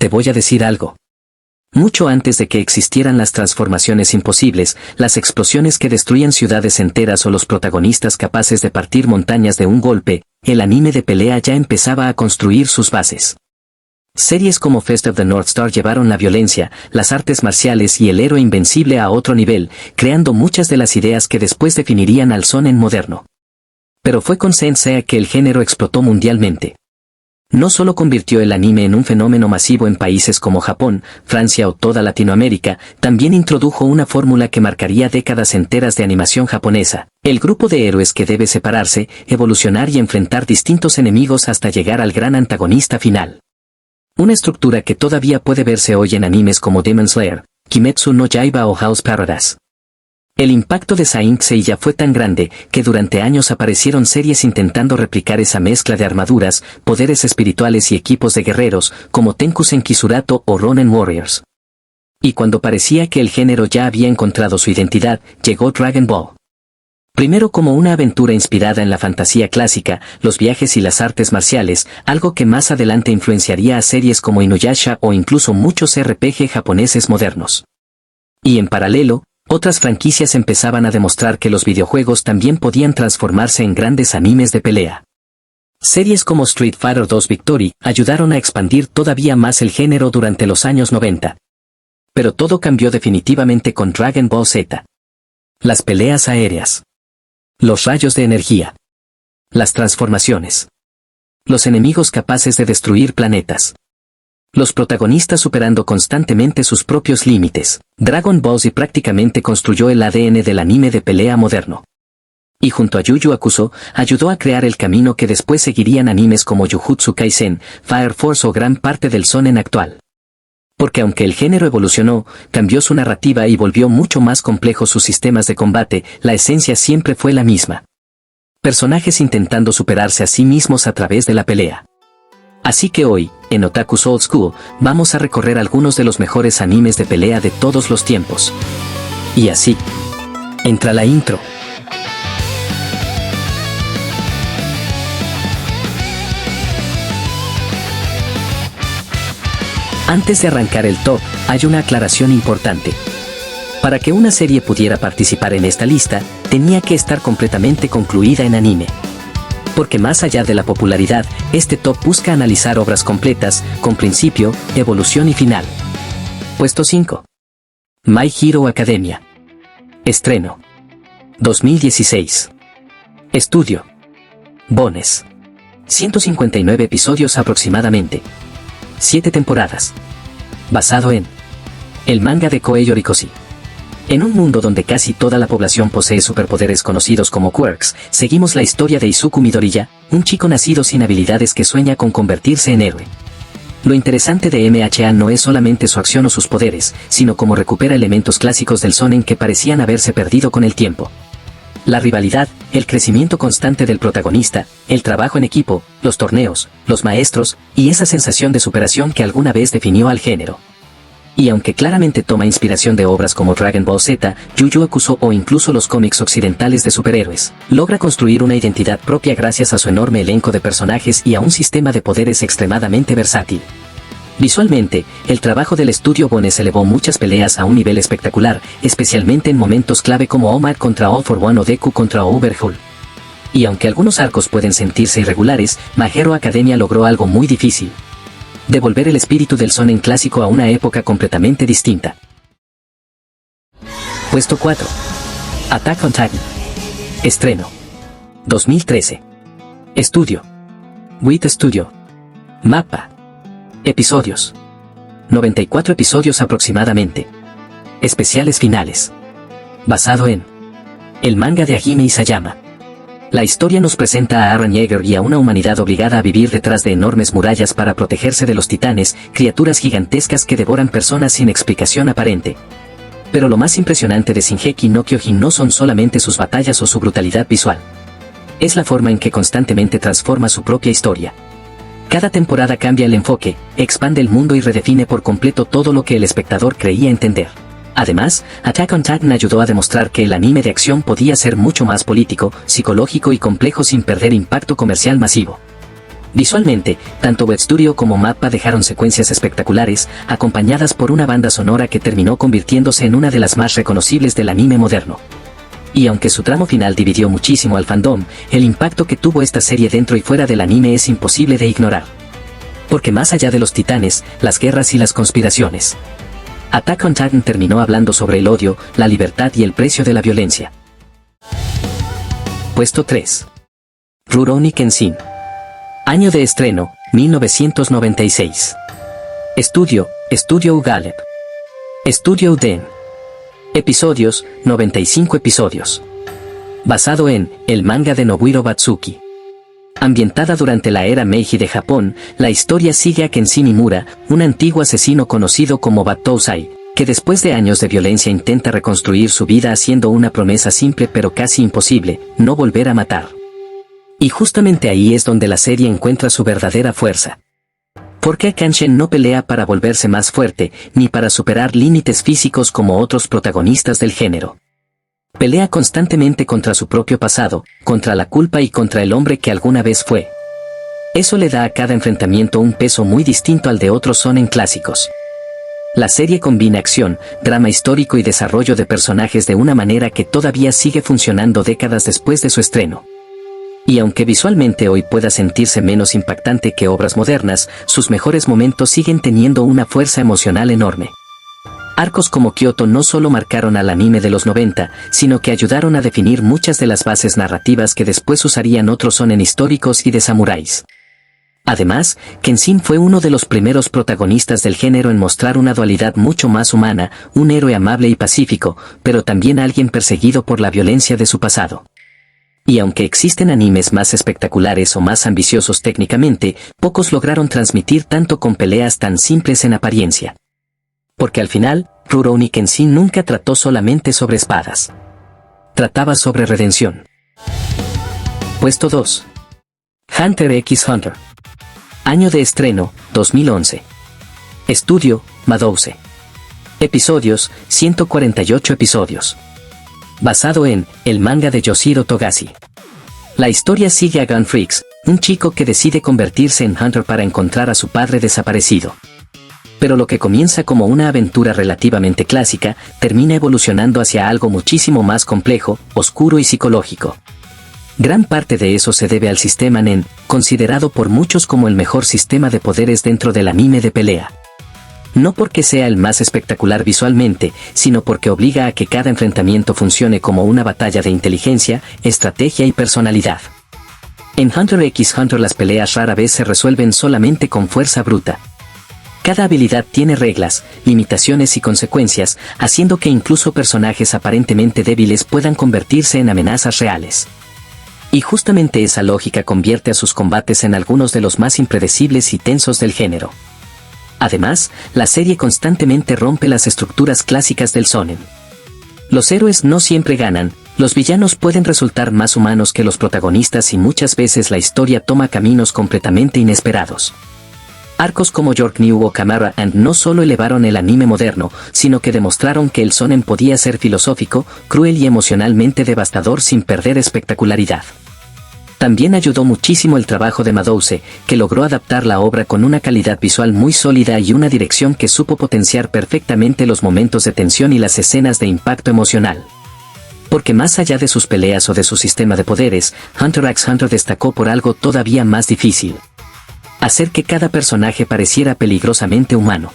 Te voy a decir algo. Mucho antes de que existieran las transformaciones imposibles, las explosiones que destruían ciudades enteras o los protagonistas capaces de partir montañas de un golpe, el anime de pelea ya empezaba a construir sus bases. Series como Fist of the North Star llevaron la violencia, las artes marciales y el héroe invencible a otro nivel, creando muchas de las ideas que después definirían al shonen moderno. Pero fue con Saint Seiya que el género explotó mundialmente. No solo convirtió el anime en un fenómeno masivo en países como Japón, Francia o toda Latinoamérica, también introdujo una fórmula que marcaría décadas enteras de animación japonesa, el grupo de héroes que debe separarse, evolucionar y enfrentar distintos enemigos hasta llegar al gran antagonista final. Una estructura que todavía puede verse hoy en animes como Demon Slayer, Kimetsu no Yaiba o Hell's Paradise. El impacto de Saint Seiya fue tan grande que durante años aparecieron series intentando replicar esa mezcla de armaduras, poderes espirituales y equipos de guerreros, como Tenkusen Kisurato o Ronin Warriors. Y cuando parecía que el género ya había encontrado su identidad, llegó Dragon Ball. Primero como una aventura inspirada en la fantasía clásica, los viajes y las artes marciales, algo que más adelante influenciaría a series como Inuyasha o incluso muchos RPG japoneses modernos. Y en paralelo, otras franquicias empezaban a demostrar que los videojuegos también podían transformarse en grandes animes de pelea. Series como Street Fighter 2 Victory ayudaron a expandir todavía más el género durante los años 90. Pero todo cambió definitivamente con Dragon Ball Z. Las peleas aéreas. Los rayos de energía. Las transformaciones. Los enemigos capaces de destruir planetas. Los protagonistas superando constantemente sus propios límites. Dragon Ball Z prácticamente construyó el ADN del anime de pelea moderno. Y junto a Yu Yu Hakusho, ayudó a crear el camino que después seguirían animes como Jujutsu Kaisen, Fire Force o gran parte del shonen actual. Porque aunque el género evolucionó, cambió su narrativa y volvió mucho más complejos sus sistemas de combate, la esencia siempre fue la misma. Personajes intentando superarse a sí mismos a través de la pelea. Así que hoy, en Otaku Old School, vamos a recorrer algunos de los mejores animes de pelea de todos los tiempos. Y así, entra la intro. Antes de arrancar el top, hay una aclaración importante. Para que una serie pudiera participar en esta lista, tenía que estar completamente concluida en anime. Porque más allá de la popularidad, este top busca analizar obras completas, con principio, evolución y final. Puesto 5. My Hero Academia. Estreno. 2016. Estudio. Bones. 159 episodios aproximadamente. 7 temporadas. Basado en el manga de Koei Horikoshi. En un mundo donde casi toda la población posee superpoderes conocidos como quirks, seguimos la historia de Izuku Midoriya, un chico nacido sin habilidades que sueña con convertirse en héroe. Lo interesante de MHA no es solamente su acción o sus poderes, sino cómo recupera elementos clásicos del shonen que parecían haberse perdido con el tiempo. La rivalidad, el crecimiento constante del protagonista, el trabajo en equipo, los torneos, los maestros, y esa sensación de superación que alguna vez definió al género. Y aunque claramente toma inspiración de obras como Dragon Ball Z, Yu Yu Hakusho o incluso los cómics occidentales de superhéroes, logra construir una identidad propia gracias a su enorme elenco de personajes y a un sistema de poderes extremadamente versátil. Visualmente, el trabajo del estudio Bones elevó muchas peleas a un nivel espectacular, especialmente en momentos clave como All Might contra All for One o Deku contra Overhaul. Y aunque algunos arcos pueden sentirse irregulares, My Hero Academia logró algo muy difícil. Devolver el espíritu del shonen clásico a una época completamente distinta. Puesto 4. Attack on Titan. Estreno. 2013. Estudio. WIT Studio. Mappa. Episodios. 94 episodios aproximadamente. Especiales finales. Basado en el manga de Hajime Isayama. La historia nos presenta a Eren Yeager y a una humanidad obligada a vivir detrás de enormes murallas para protegerse de los titanes, criaturas gigantescas que devoran personas sin explicación aparente. Pero lo más impresionante de Shingeki no Kyojin no son solamente sus batallas o su brutalidad visual. Es la forma en que constantemente transforma su propia historia. Cada temporada cambia el enfoque, expande el mundo y redefine por completo todo lo que el espectador creía entender. Además, Attack on Titan ayudó a demostrar que el anime de acción podía ser mucho más político, psicológico y complejo sin perder impacto comercial masivo. Visualmente, tanto Web Studio como MAPPA dejaron secuencias espectaculares, acompañadas por una banda sonora que terminó convirtiéndose en una de las más reconocibles del anime moderno. Y aunque su tramo final dividió muchísimo al fandom, el impacto que tuvo esta serie dentro y fuera del anime es imposible de ignorar. Porque más allá de los titanes, las guerras y las conspiraciones, Attack on Titan terminó hablando sobre el odio, la libertad y el precio de la violencia. Puesto 3. Rurouni Kenshin. Año de estreno, 1996. Estudio Galeb. Estudio Uden. Episodios, 95 episodios. Basado en el manga de Nobuhiro Batsuki. Ambientada durante la era Meiji de Japón, la historia sigue a Kenshin Imura, un antiguo asesino conocido como Battousai, que después de años de violencia intenta reconstruir su vida haciendo una promesa simple pero casi imposible: no volver a matar. Y justamente ahí es donde la serie encuentra su verdadera fuerza. Porque Kenshin no pelea para volverse más fuerte, ni para superar límites físicos como otros protagonistas del género. Pelea constantemente contra su propio pasado, contra la culpa y contra el hombre que alguna vez fue. Eso le da a cada enfrentamiento un peso muy distinto al de otros shonen clásicos. La serie combina acción, drama histórico y desarrollo de personajes de una manera que todavía sigue funcionando décadas después de su estreno. Y aunque visualmente hoy pueda sentirse menos impactante que obras modernas, sus mejores momentos siguen teniendo una fuerza emocional enorme. Arcos como Kyoto no solo marcaron al anime de los 90, sino que ayudaron a definir muchas de las bases narrativas que después usarían otros shonen históricos y de samuráis. Además, Kenshin fue uno de los primeros protagonistas del género en mostrar una dualidad mucho más humana, un héroe amable y pacífico, pero también alguien perseguido por la violencia de su pasado. Y aunque existen animes más espectaculares o más ambiciosos técnicamente, pocos lograron transmitir tanto con peleas tan simples en apariencia. Porque al final, Rurouni Kenshin nunca trató solamente sobre espadas. Trataba sobre redención. Puesto 2. Hunter x Hunter. Año de estreno, 2011. Estudio, Madouse. Episodios, 148 episodios. Basado en el manga de Yoshiro Togashi. La historia sigue a Gun Freaks, un chico que decide convertirse en Hunter para encontrar a su padre desaparecido. Pero lo que comienza como una aventura relativamente clásica, termina evolucionando hacia algo muchísimo más complejo, oscuro y psicológico. Gran parte de eso se debe al sistema Nen, considerado por muchos como el mejor sistema de poderes dentro del anime de pelea. No porque sea el más espectacular visualmente, sino porque obliga a que cada enfrentamiento funcione como una batalla de inteligencia, estrategia y personalidad. En Hunter x Hunter las peleas rara vez se resuelven solamente con fuerza bruta. Cada habilidad tiene reglas, limitaciones y consecuencias, haciendo que incluso personajes aparentemente débiles puedan convertirse en amenazas reales. Y justamente esa lógica convierte a sus combates en algunos de los más impredecibles y tensos del género. Además, la serie constantemente rompe las estructuras clásicas del shonen. Los héroes no siempre ganan, los villanos pueden resultar más humanos que los protagonistas y muchas veces la historia toma caminos completamente inesperados. Arcos como York New o Camara and no solo elevaron el anime moderno, sino que demostraron que el shonen podía ser filosófico, cruel y emocionalmente devastador sin perder espectacularidad. También ayudó muchísimo el trabajo de Madouse, que logró adaptar la obra con una calidad visual muy sólida y una dirección que supo potenciar perfectamente los momentos de tensión y las escenas de impacto emocional. Porque más allá de sus peleas o de su sistema de poderes, Hunter x Hunter destacó por algo todavía más difícil: hacer que cada personaje pareciera peligrosamente humano.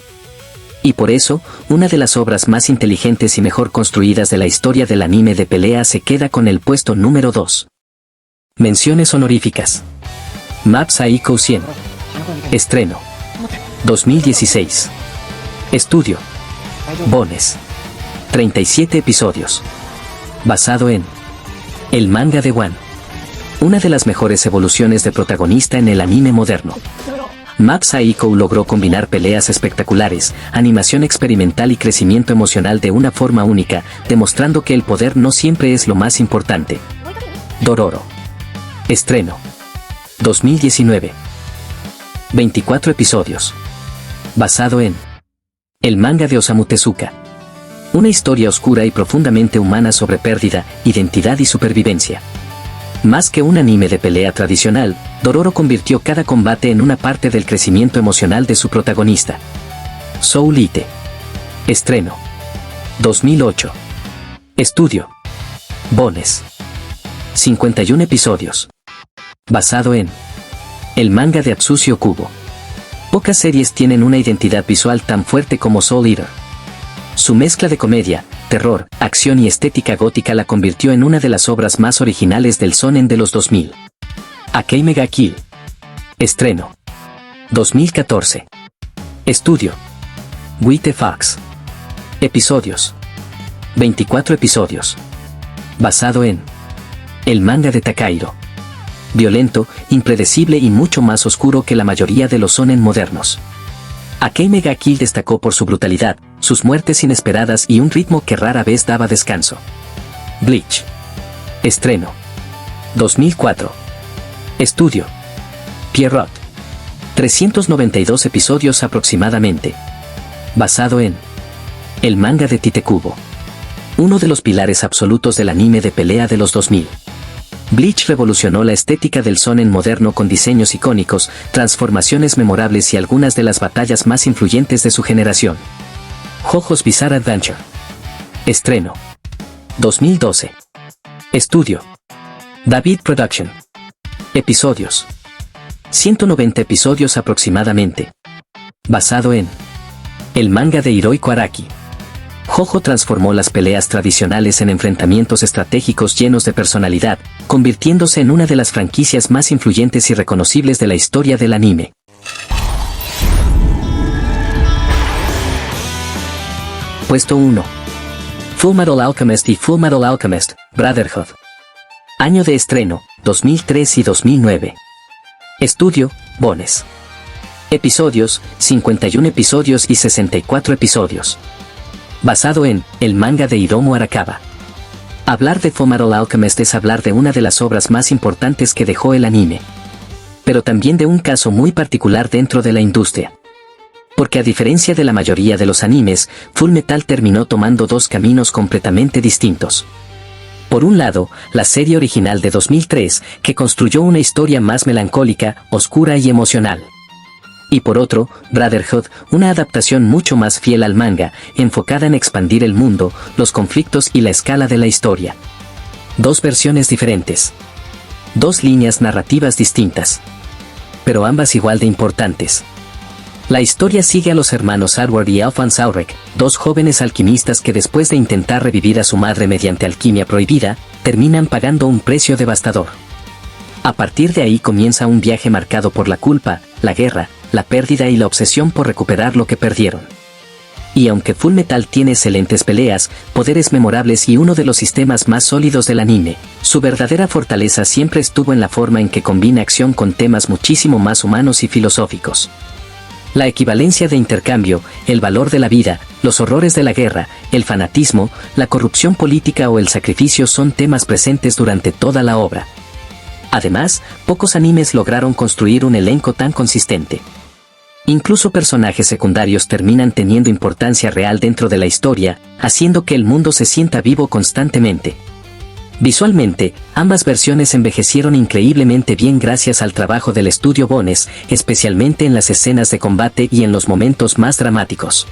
Y por eso, una de las obras más inteligentes y mejor construidas de la historia del anime de pelea se queda con el puesto número 2. Menciones honoríficas. Map Psycho 100. Estreno. 2016. Estudio. Bones. 37 episodios. Basado en el manga de One. Una de las mejores evoluciones de protagonista en el anime moderno. Map Psycho logró combinar peleas espectaculares, animación experimental y crecimiento emocional de una forma única, demostrando que el poder no siempre es lo más importante. Dororo. Estreno. 2019. 24 episodios. Basado en el manga de Osamu Tezuka. Una historia oscura y profundamente humana sobre pérdida, identidad y supervivencia. Más que un anime de pelea tradicional, Dororo convirtió cada combate en una parte del crecimiento emocional de su protagonista. Soul Eater. Estreno. 2008. Estudio. Bones. 51 episodios. Basado en el manga de Atsushi Okubo. Pocas series tienen una identidad visual tan fuerte como Soul Eater. Su mezcla de comedia, terror, acción y estética gótica la convirtió en una de las obras más originales del shonen de los 2000. Akame ga Kill. Estreno. 2014. Estudio. WT Fox. Episodios. 24 episodios. Basado en el manga de Takahiro. Violento, impredecible y mucho más oscuro que la mayoría de los shonen modernos. Akame ga Kill destacó por su brutalidad, sus muertes inesperadas y un ritmo que rara vez daba descanso. Bleach. Estreno. 2004. Estudio. Pierrot. 392 episodios aproximadamente. Basado en el manga de Tite Kubo. Uno de los pilares absolutos del anime de pelea de los 2000. Bleach revolucionó la estética del shonen moderno con diseños icónicos, transformaciones memorables y algunas de las batallas más influyentes de su generación. JoJo's Bizarre Adventure. Estreno. 2012. Estudio. David Production. Episodios. 190 episodios aproximadamente. Basado en el manga de Hirohiko Araki. JoJo transformó las peleas tradicionales en enfrentamientos estratégicos llenos de personalidad, convirtiéndose en una de las franquicias más influyentes y reconocibles de la historia del anime. Puesto 1. Fullmetal Alchemist y Fullmetal Alchemist, Brotherhood. Año de estreno, 2003 y 2009. Estudio, Bones. Episodios, 51 episodios y 64 episodios. Basado en el manga de Hiromu Arakawa. Hablar de Fullmetal Alchemist es hablar de una de las obras más importantes que dejó el anime. Pero también de un caso muy particular dentro de la industria. Porque a diferencia de la mayoría de los animes, Fullmetal terminó tomando dos caminos completamente distintos. Por un lado, la serie original de 2003, que construyó una historia más melancólica, oscura y emocional. Y por otro, Brotherhood, una adaptación mucho más fiel al manga, enfocada en expandir el mundo, los conflictos y la escala de la historia. Dos versiones diferentes. Dos líneas narrativas distintas. Pero ambas igual de importantes. La historia sigue a los hermanos Arward y Alphonse Aurek, dos jóvenes alquimistas que después de intentar revivir a su madre mediante alquimia prohibida, terminan pagando un precio devastador. A partir de ahí comienza un viaje marcado por la culpa, la guerra, la pérdida y la obsesión por recuperar lo que perdieron. Y aunque Fullmetal tiene excelentes peleas, poderes memorables y uno de los sistemas más sólidos del anime, su verdadera fortaleza siempre estuvo en la forma en que combina acción con temas muchísimo más humanos y filosóficos. La equivalencia de intercambio, el valor de la vida, los horrores de la guerra, el fanatismo, la corrupción política o el sacrificio son temas presentes durante toda la obra. Además, pocos animes lograron construir un elenco tan consistente. Incluso personajes secundarios terminan teniendo importancia real dentro de la historia, haciendo que el mundo se sienta vivo constantemente. Visualmente, ambas versiones envejecieron increíblemente bien gracias al trabajo del estudio Bones, especialmente en las escenas de combate y en los momentos más dramáticos.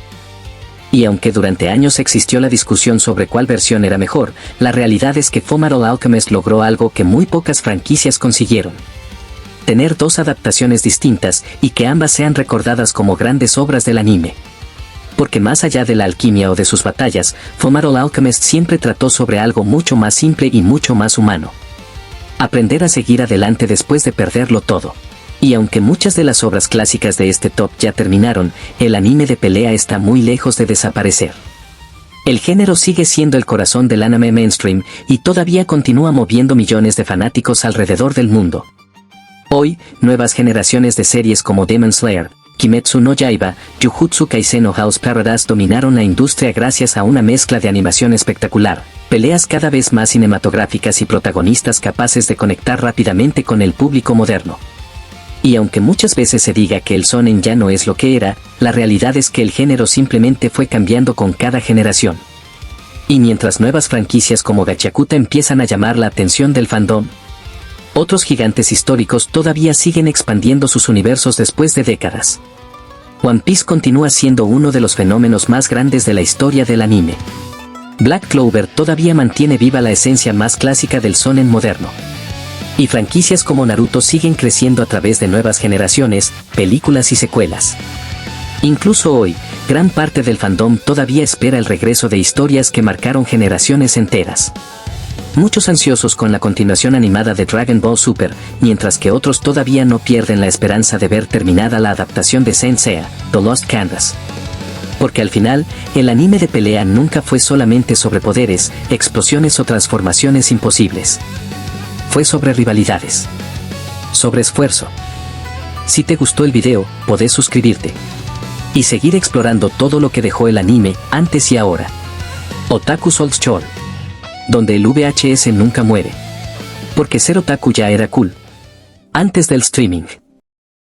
Y aunque durante años existió la discusión sobre cuál versión era mejor, la realidad es que Fullmetal Alchemist logró algo que muy pocas franquicias consiguieron. Tener dos adaptaciones distintas y que ambas sean recordadas como grandes obras del anime. Porque más allá de la alquimia o de sus batallas, Fullmetal Alchemist siempre trató sobre algo mucho más simple y mucho más humano. Aprender a seguir adelante después de perderlo todo. Y aunque muchas de las obras clásicas de este top ya terminaron, el anime de pelea está muy lejos de desaparecer. El género sigue siendo el corazón del anime mainstream y todavía continúa moviendo millones de fanáticos alrededor del mundo. Hoy, nuevas generaciones de series como Demon Slayer, Kimetsu no Yaiba, Jujutsu Kaisen o House Paradise dominaron la industria gracias a una mezcla de animación espectacular, peleas cada vez más cinematográficas y protagonistas capaces de conectar rápidamente con el público moderno. Y aunque muchas veces se diga que el shonen ya no es lo que era, la realidad es que el género simplemente fue cambiando con cada generación. Y mientras nuevas franquicias como Gachakuta empiezan a llamar la atención del fandom, Otros gigantes históricos todavía siguen expandiendo sus universos después de décadas. One Piece continúa siendo uno de los fenómenos más grandes de la historia del anime. Black Clover todavía mantiene viva la esencia más clásica del shonen moderno. Y franquicias como Naruto siguen creciendo a través de nuevas generaciones, películas y secuelas. Incluso hoy, gran parte del fandom todavía espera el regreso de historias que marcaron generaciones enteras. Muchos ansiosos con la continuación animada de Dragon Ball Super, mientras que otros todavía no pierden la esperanza de ver terminada la adaptación de Saint Seiya, The Lost Canvas. Porque al final, el anime de pelea nunca fue solamente sobre poderes, explosiones o transformaciones imposibles. Fue sobre rivalidades. Sobre esfuerzo. Si te gustó el video, podés suscribirte. Y seguir explorando todo lo que dejó el anime, antes y ahora. Otaku Souls Chol. Donde el VHS nunca muere. Porque ser otaku ya era cool. Antes del streaming.